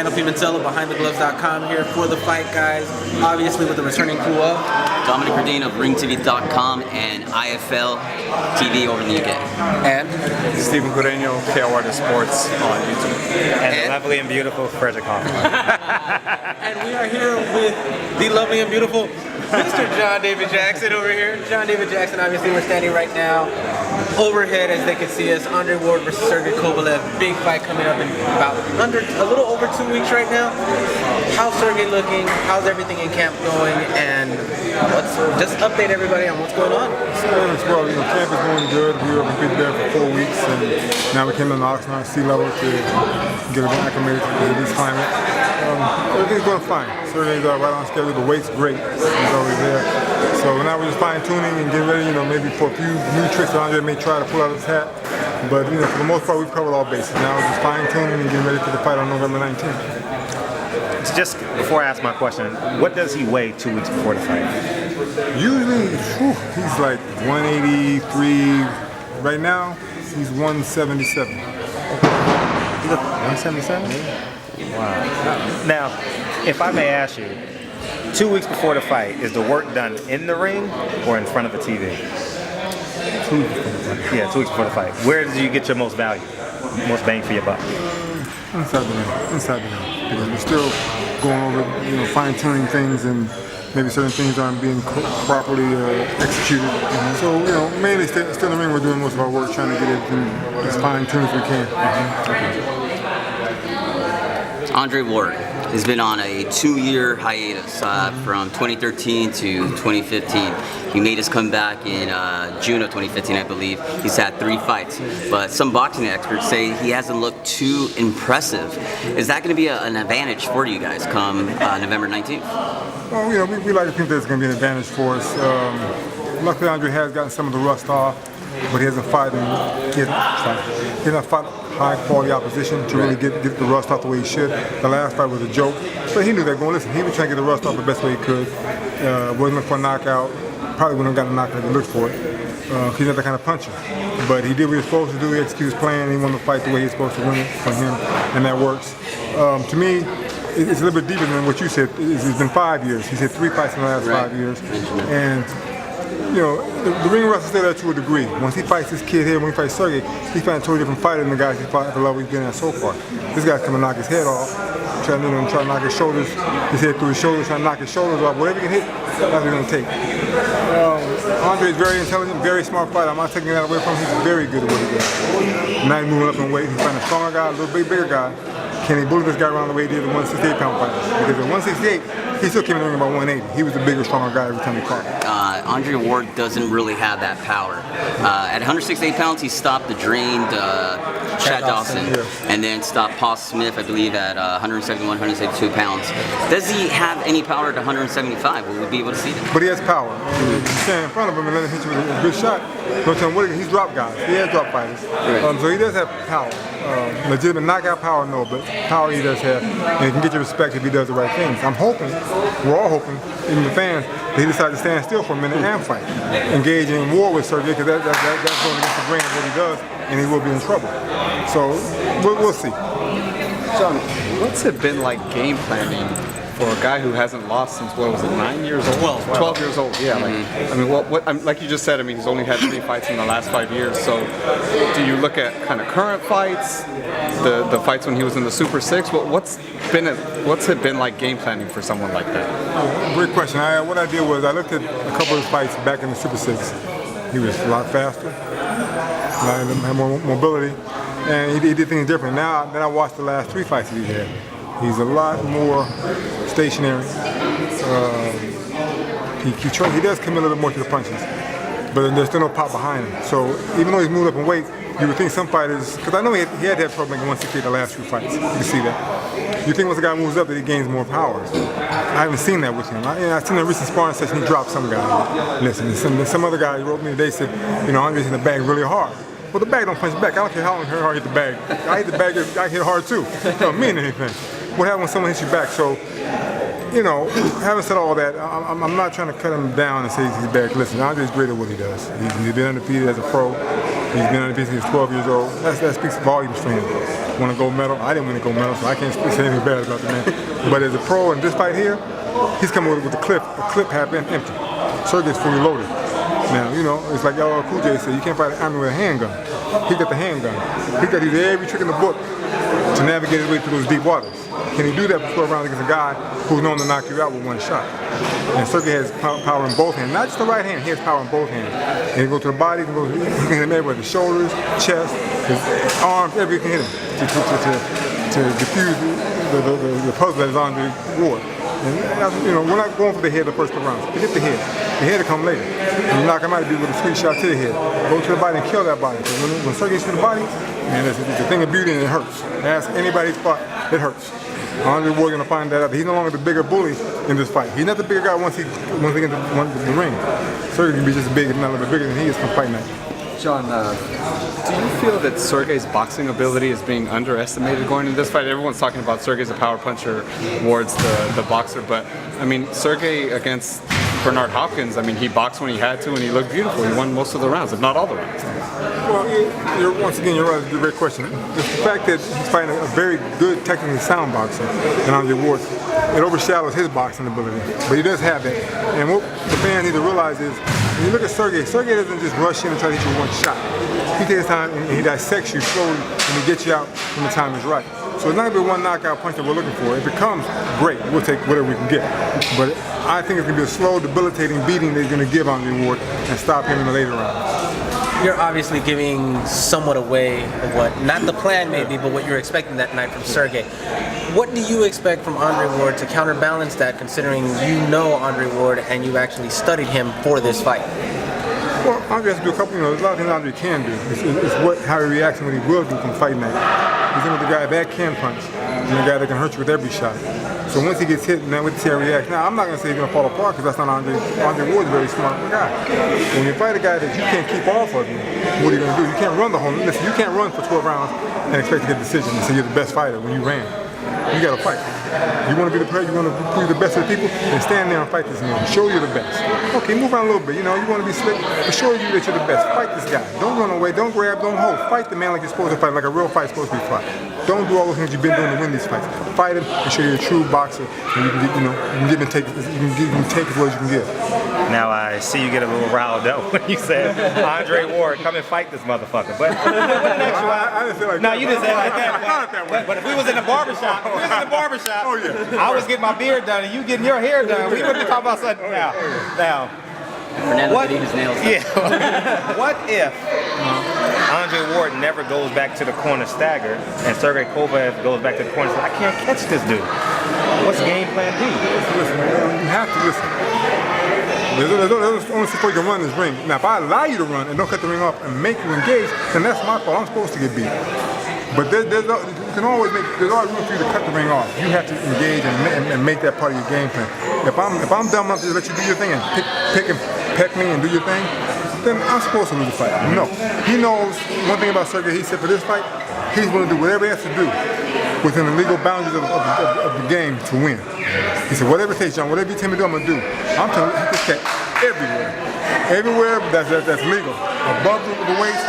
Ryan Pimentello, BehindTheGloves.com here for the fight, guys. Obviously with the returning crew of Dominic Verdine of RingTV.com and IFL TV over in the UK. and Stephen Gureño, KOR Sports on YouTube. And the lovely and beautiful Frederick Hoffman. and we are here with the lovely and beautiful Mr. John David Jackson over here. John David Jackson, obviously we're standing right now overhead as they can see us. Andre Ward versus Sergey Kovalev. Big fight coming up in about a little over 2 weeks right now. How's Sergey looking? How's everything in camp going? And let's just update everybody on what's going on. Well, camp is going good. We were there for 4 weeks, and now we came to the Oxnard sea level to get acclimated to this climate. Everything's going fine. Sergey's right on schedule. The weight's great. He's always there. So now we're just fine-tuning and getting ready, maybe for a few new tricks that Andre may try to pull out of his hat. But, for the most part, we've covered all bases. Now we're just fine-tuning and getting ready for the fight on November 19th. Just before I ask my question, what does he weigh 2 weeks before the fight? Usually, he's like 183. Right now, he's 177. He's 177? Wow. Now, if I may ask you, 2 weeks before the fight, is the work done in the ring or in front of the TV? 2 weeks before the fight. Yeah, 2 weeks before the fight. Where do you get your most value, most bang for your buck? Inside the ring. Inside the ring. Because we're still going over, fine-tuning things, and maybe certain things aren't being properly executed. So, mainly still in the ring, we're doing most of our work, trying to get it as fine-tuned as we can. Andre Ward has been on a 2-year hiatus from 2013 to 2015. He made his comeback in June of 2015, I believe. He's had 3 fights, but some boxing experts say he hasn't looked too impressive. Is that going to be an advantage for you guys come November 19th? Well, we like to think that it's going to be an advantage for us. Luckily, Andre has gotten some of the rust off, but he hasn't fought high-quality opposition to really get the rust off the way he should. The last fight was a joke, but he knew that going. Listen, he was trying to get the rust off the best way he could. Wasn't looking for a knockout. Probably wouldn't have gotten a knockout if he looked for it. He's not that kind of puncher. But he did what he was supposed to do. He executed his plan. He won the fight the way he's supposed to win it for him, and that works. To me, it's a little bit deeper than what you said. It's been 5 years. He's had 3 fights in the last 5 years, and the ring rust is still there to a degree. Once he fights this kid here, when he fights Sergey, he's fighting a totally different fighter than the guys he fought at the level he's been at so far. This guy's coming to knock his head off, trying to knock his shoulders, his head through his shoulders, trying to knock his shoulders off. Whatever he can hit, that's what he's going to take. Andre is very intelligent, very smart fighter. I'm not taking that away from him. He's very good at what he does. Now he's moving up in weight. He's fighting a stronger guy, a little bit bigger guy. Can he bully this guy around the way he did the 168-pound fight? Because at 168, he still came in the ring about 180. He was the bigger, stronger guy every time he fought. Andre Ward doesn't really have that power. At 168 pounds, he stopped the drained Chad Dawson, and then stopped Paul Smith, I believe, at 171, 172 pounds. Does he have any power at 175? Will we be able to see that? But he has power. If you stand in front of him and let him hit you with a good shot, don't tell him what he's drop guys. He has drop fighters. Right. So he does have power. Legitimate knockout power, no, but power he does have. And he can get your respect if he does the right things. I'm hoping, we're all hoping, even the fans, that he decides to stand still for a minute and fight. Engage in war with Sergey, because that's going against the grain of what he does, and he will be in trouble. So we'll see. John, what's it been like game planning for a guy who hasn't lost since, 9 years old? 12 years old, yeah. Like you just said, he's only had 3 fights in the last 5 years. So do you look at kind of current fights, the fights when he was in the Super 6? What's it been like game planning for someone like that? Great question. What I did was I looked at a couple of his fights back in the Super 6. He was a lot faster, had more mobility, and he did things different. Now, then I watched the last 3 fights that he had. He's a lot more stationary. He does come in a little bit more to the punches, but there's still no pop behind him. So even though he's moved up in weight, you would think some fighters, because I know he had to have trouble making 168 the last few fights. You can see that. You think once a guy moves up that he gains more power. I haven't seen that with him. I've seen a recent sparring session, he dropped some guy. Listen, some other guy wrote me today, said, Andre's in the bag really hard. Well, the bag don't punch back. I don't care how hard I hit the bag. I hit the bag, I hit hard too. It don't mean anything. What happens when someone hits you back? So, having said all that, I'm not trying to cut him down and say he's bad. Listen, Andre's great at what he does. He's been undefeated as a pro. He's been undefeated since he's 12 years old. That speaks volumes for him. Won a gold medal. I didn't win a gold medal, so I can't say anything bad about the man. But as a pro in this fight here, he's coming with a clip half empty. Sergey's fully loaded. Now, you know, it's like LL Cool J said, you can't fight an army with a handgun. He got the handgun. He got to use every trick in the book to navigate his way through those deep waters. Can he do that for 12 rounds against a guy who's known to knock you out with one shot? And Sergey has power in both hands, not just the right hand, he has power in both hands. And he can go to the body, he can hit him everywhere, the shoulders, chest, his arms, everything can hit him to defuse the puzzle that is Andre Ward. And you know, we're not going for the head the first couple rounds. Forget the head. The head will come later. When you knock him out, you do with a sweet shot to the head. Go to the body and kill that body. Because when Sergey hits the body, man, it's a thing of beauty and it hurts. Ask anybody's fought, it hurts. Andre Ward gonna find that out. He's no longer the bigger bully in this fight. He's not the bigger guy once he gets into the ring. Sergey can be just as big, if not a little bit bigger than he is from fight night. John, do you feel that Sergey's boxing ability is being underestimated going into this fight? Everyone's talking about Sergey's a power puncher, Ward's the boxer, but I mean, Sergey against Bernard Hopkins, I mean, he boxed when he had to and he looked beautiful. He won most of the rounds, if not all the rounds. Well, once again, you're right. It's a great question. The fact that he's fighting a very good, technically sound boxer, and Andre Ward, it overshadows his boxing ability. But he does have it. And what the fans need to realize is, when you look at Sergey doesn't just rush in and try to hit you with one shot. He takes his time and he dissects you slowly and he gets you out when the time is right. So it's not going to be one knockout punch that we're looking for. If it comes, great. We'll take whatever we can get. But I think it's going to be a slow, debilitating beating that he's going to give Andre Ward and stop him in the later rounds. You're obviously giving somewhat away of what, not the plan maybe, but what you're expecting that night from Sergey. What do you expect from Andre Ward to counterbalance that, considering you know Andre Ward and you actually studied him for this fight? Well, Andre has to do a couple, there's a lot of things Andre can do. It's how he reacts and what he will do from fight night. He's in with the guy that can punch and the guy that can hurt you with every shot. So once he gets hit, now we see how he reacts. Now, I'm not going to say he's going to fall apart because that's not Andre. Andre Ward's a very smart guy. When you fight a guy that you can't keep off of you, what are you going to do? You can't run the whole, listen, you can't run for 12 rounds and expect to get a decision and say you're the best fighter when you ran. You got to fight. You want to be the player, you want to prove the best of the people, then stand there and fight this man. Show you're the best. Okay, move around a little bit. You know, you want to be slick, but show you that you're the best. Fight this guy. Don't run away, don't grab, don't hold. Fight the man like you're supposed to fight, like a real fight's supposed to be fought. Don't do all those things you've been doing to win these fights. Fight him and show you're a true boxer. And you can get, you can give and take, you can take as well as you can give. Now I see you get a little riled up when you said, Andre Ward, come and fight this motherfucker. But I didn't feel like no, that. you didn't say it like I that. that way. But if we was in the barbershop, Oh, yeah. I was getting my beard done and you getting your hair done. We wouldn't talk about something now. Fernando What? getting his nails done. Yeah. What if Andre Ward never goes back to the corner stagger and Sergey Kovalev goes back to the corner and says, I can't catch this dude. What's game plan B? Listen, man, you have to listen. There's only so far you can run this ring. Now, if I allow you to run and don't cut the ring off and make you engage, then that's my fault. I'm supposed to get beat. But there's always room for you to cut the ring off. You have to engage and make that part of your game plan. If I'm dumb enough to just let you do your thing and peck me and do your thing, then I'm supposed to lose the fight. No. He knows one thing about Sergey. He said for this fight, he's going to do whatever he has to do within the legal boundaries of the game to win. He said, whatever it takes, John, whatever you tell me to do, I'm going to do. I'm telling you, he can catch everywhere. Everywhere that's legal. Above the waist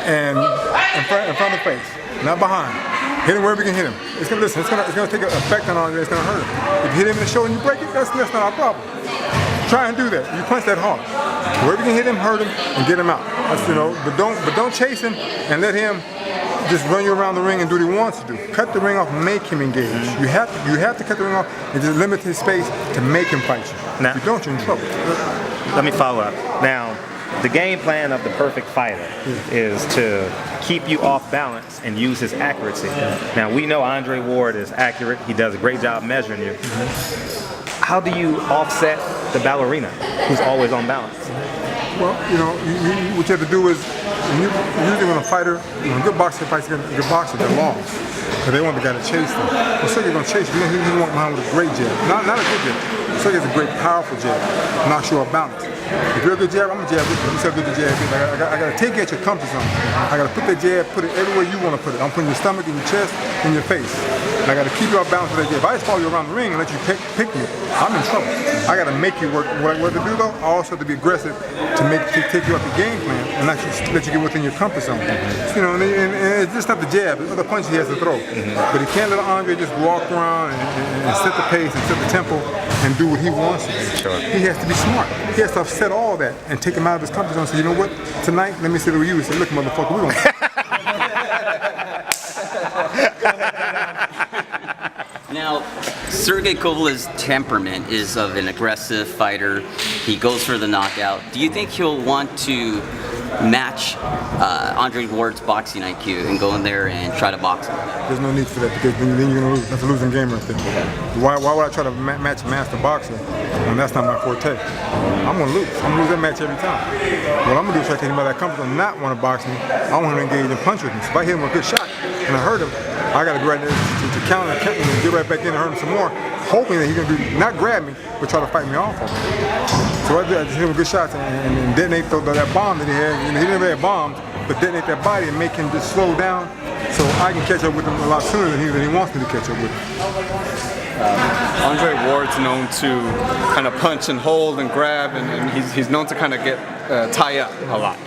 and in front of the face. Not behind. Hit him wherever you can hit him. It's gonna take an effect on Andre. It's gonna hurt him. If you hit him in the shoulder and you break it, that's not our problem. Try and do that. You punch that hard. Wherever you can hit him, hurt him, and get him out. That's, but don't chase him and let him just run you around the ring and do what he wants to do. Cut the ring off, make him engage. You have to cut the ring off and just limit his space to make him fight you. Now, if you don't, you're in trouble. Let me follow up. Now, the game plan of the perfect fighter is to keep you off balance and use his accuracy. Now, we know Andre Ward is accurate. He does a great job measuring you. How do you offset the ballerina who's always on balance? Well, what you have to do is, usually when a good boxer fights against a good boxer, they're long. Because they want the guy to chase them. Well, Sergey's going to chase you. He doesn't want behind with a great jab. Not a good jab. Sergey's a great, powerful jab, knocks you off balance. If you're a good jab, I'm a jab with you. Let me see how good the jab is. I got to take you at your comfort zone. I got to put that jab, put it everywhere you want to put it. I'm putting your stomach, in your chest, in your face. And I got to keep you off balance with that jab. If I just follow you around the ring and let you pick me, I'm in trouble. I got to make you work. What to do though? I also have to be aggressive to take you off the game plan and let you get within your comfort zone. You know, and it's just not the jab. It's other punches he has to throw. But he can't let Andre just walk around and set the pace and set the tempo and do what he wants to do. Sure. He has to be smart. He has to offset all that and take him out of his comfort zone and say, you know what, tonight, let me sit with you and say, look, motherfucker, we're going to... Now, Sergey Kovalev's temperament is of an aggressive fighter. He goes for the knockout. Do you think he'll want to match Andre Ward's boxing IQ and go in there and try to box him? There's no need for that because then you're going to lose. That's a losing game right there. Why would I try to match a master boxer when that's not my forte? I'm going to lose. I'm going to lose that match every time. What I'm going to do is try to take him out of that comfort zone, not want to box me. I want him to engage and punch with me. So if I hit him with a good shot and I hurt him, I got to go right there to counter and get right back in and hurt him some more, hoping that he's going to not grab me, but try to fight me off of him. So I just hit him with good shots and detonate that bomb that he had. You know, he didn't really have bombs, but detonate that body and make him just slow down so I can catch up with him a lot sooner than he wants me to catch up with him. Andre Ward's known to kind of punch and hold and grab, and he's known to kind of get tie up a lot.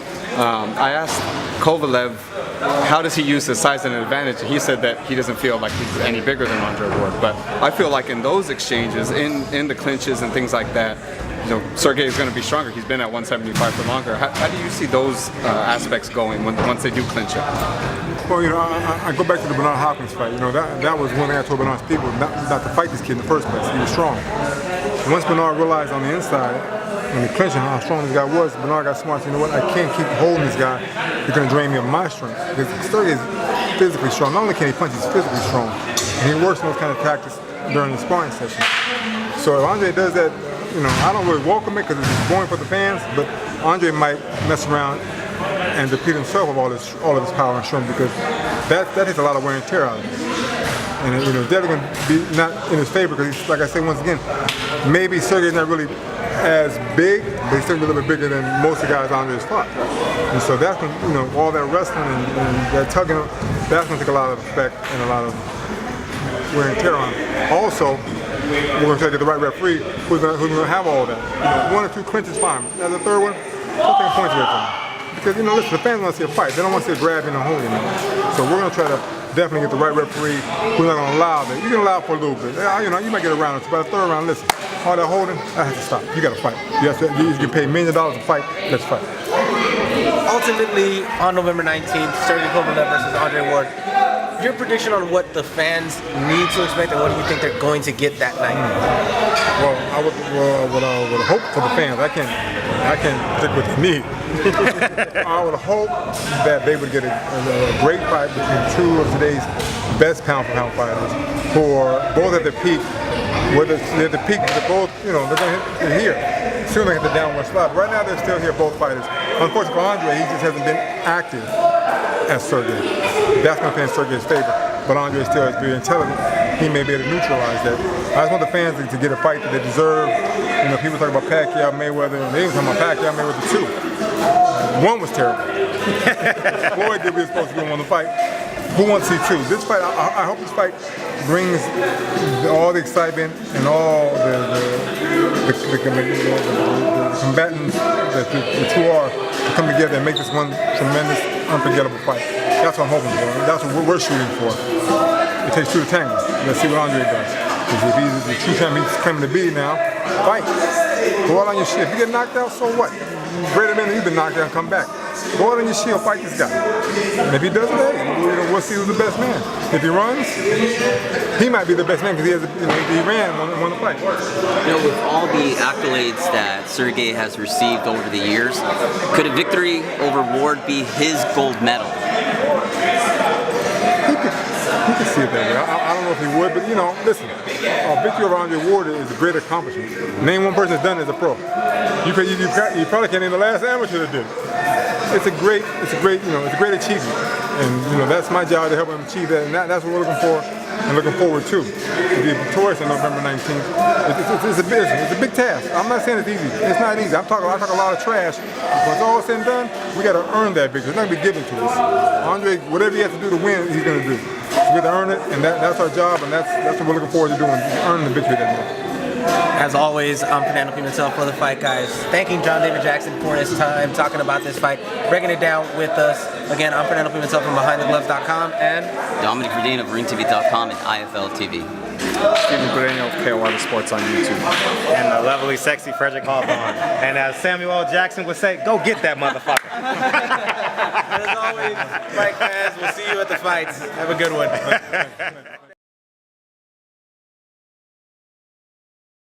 I asked Kovalev, how does he use his size as an advantage? He said that he doesn't feel like he's any bigger than Andre Ward, but I feel like in those exchanges, in the clinches and things like that, you know, Sergey is going to be stronger. He's been at 175 for longer. How do you see those aspects going once they do clinch it? Well, you know, I go back to the Bernard Hopkins fight. You know, that was one thing I told Bernard's people not to fight this kid in the first place. He was strong. Once Bernard realized on the inside, when he clinched how strong this guy was, Bernard got smart. So, you know what? I can't keep holding this guy. He's going to drain me of my strength. Because Sergey is physically strong. Not only can he punch, he's physically strong. And he works on those kind of tactics during the sparring session. So if Andre does that, you know, I don't really welcome it because it's boring for the fans, but Andre might mess around and deplete himself of all of his power and strength because that takes a lot of wear and tear out of him. And you know, definitely going to be not in his favor because he's, like I say once again, maybe Sergey's not really as big, but he's still a little bit bigger than most of the guys Andre's fought. And so that's when, you know, all that wrestling and that tugging, that's going to take a lot of effect and a lot of wear and tear on him. Also, we're going to try to get the right referee who's going to have all that. You know, 1 or 2 clinches, fine. As a third one, don't take points away from him. Because, you know, listen, the fans want to see a fight. They don't want to see a grabbing and holding. So we're going to try to definitely get the right referee who's not going to allow that. You can allow for a little bit. You know, you might get a round or two, but the third round, listen, all that holding, that has to stop. You got to fight. You get paid $1 million to fight. Let's fight. Ultimately, on November 19th, Sergey Kovalev versus Andre Ward. Your prediction on what the fans need to expect and what do you think they're going to get that night? Well, I would hope for the fans. I can't predict what they need. I would hope that they would get a great fight between 2 of today's best pound-for-pound fighters who are both at their peak. Whether they're at the peak, they're both, you know, they're here. Soon they hit the downward slide. Right now they're still here, both fighters. Unfortunately for Andre, he just hasn't been active as Sergey. That's going to play in Sergey's favor. But Andre still is very intelligent. He may be able to neutralize that. I just want the fans to get a fight that they deserve. You know, people talk about Pacquiao, Mayweather, and they even talking about Pacquiao, Mayweather too. One was terrible. Floyd did what he was supposed to do in the fight. Who wants to see 2? This fight, I hope this fight brings all the excitement and all the combatants that the two are to come together and make this one tremendous, unforgettable fight. That's what I'm hoping for. That's what we're shooting for. It takes 2 to tango. Let's see what Andre does. Because if he's the true champion he's claiming to be now, fight. Go out on your shit. If you get knocked out, so what? Greater than you've been knocked out, come back. Go out on your shield, fight this guy. And if he does it, hey, we'll see who's the best man. If he runs, he might be the best man because he has, he ran and won the fight. You know, with all the accolades that Sergey has received over the years, could a victory over Ward be his gold medal? He could see it that way. I don't know if he would, but you know, listen, a victory over Andre Ward is a great accomplishment. Name one person that's done it as a pro. You probably can't name the last amateur that did it. It's a great achievement. And that's my job to help him achieve that, and that's what we're looking for and looking forward to be victorious on November 19th. It's a business. It's a big task. I'm not saying it's easy. It's not easy. I talk a lot of trash. When it's all said and done, we got to earn that victory. It's not going to be given to us. Andre, whatever he has to do to win, he's going to do. So we got to earn it, and that's our job, and that's what we're looking forward to doing, earning the victory that day. As always, I'm Fernando Pimentel for The Fight Guys. Thanking John David Jackson for his time talking about this fight, breaking it down with us. Again, I'm Fernando Pimentel from BehindTheGloves.com and Dominic Verdine of RingTV.com and IFL TV. Steven Guarino of KOR Sports on YouTube. And the lovely, sexy Frederick Hawthorne. And as Samuel L. Jackson would say, go get that motherfucker. as always, fight fans, we'll see you at the fights. Have a good one.